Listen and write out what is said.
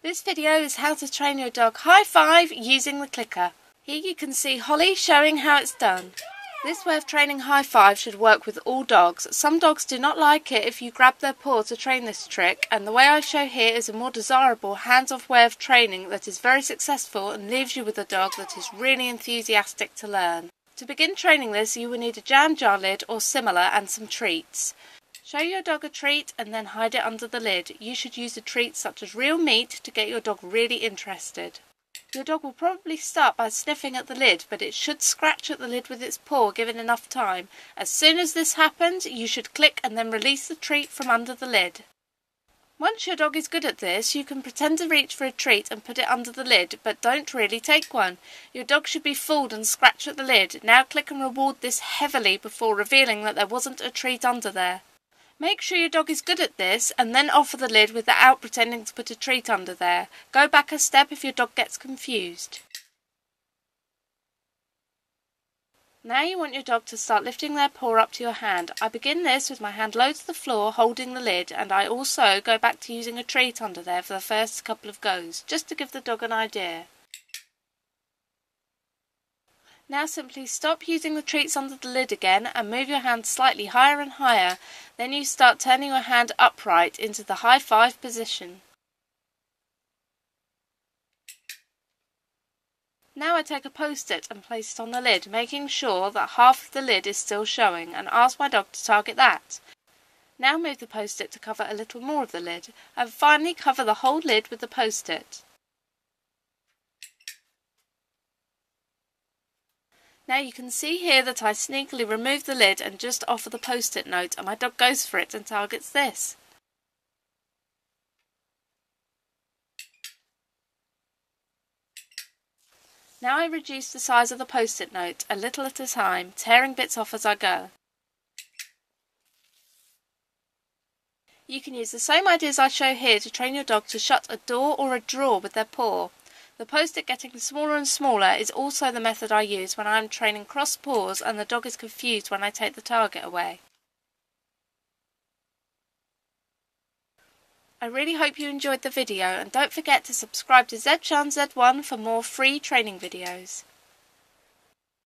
This video is how to train your dog high five using the clicker. Here you can see Holly showing how it's done. This way of training high five should work with all dogs. Some dogs do not like it if you grab their paw to train this trick, and the way I show here is a more desirable hands-off way of training that is very successful and leaves you with a dog that is really enthusiastic to learn. To begin training this, you will need a jam jar lid or similar and some treats. Show your dog a treat and then hide it under the lid. You should use a treat such as real meat to get your dog really interested. Your dog will probably start by sniffing at the lid, but it should scratch at the lid with its paw given enough time. As soon as this happens, you should click and then release the treat from under the lid. Once your dog is good at this, you can pretend to reach for a treat and put it under the lid, but don't really take one. Your dog should be fooled and scratch at the lid. Now click and reward this heavily before revealing that there wasn't a treat under there. Make sure your dog is good at this and then offer the lid without pretending to put a treat under there. Go back a step if your dog gets confused. Now you want your dog to start lifting their paw up to your hand. I begin this with my hand low to the floor holding the lid, and I also go back to using a treat under there for the first couple of goes, just to give the dog an idea. Now simply stop using the treats under the lid again and move your hand slightly higher and higher. Then you start turning your hand upright into the high five position. Now I take a post-it and place it on the lid, making sure that half of the lid is still showing, and ask my dog to target that. Now move the post-it to cover a little more of the lid, and finally cover the whole lid with the post-it. Now you can see here that I sneakily remove the lid and just offer the post-it note, and my dog goes for it and targets this. Now I reduce the size of the post-it note a little at a time, tearing bits off as I go. You can use the same ideas I show here to train your dog to shut a door or a drawer with their paw. The post-it getting smaller and smaller is also the method I use when I am training cross paws and the dog is confused when I take the target away. I really hope you enjoyed the video, and don't forget to subscribe to Z Chan Z1 for more free training videos.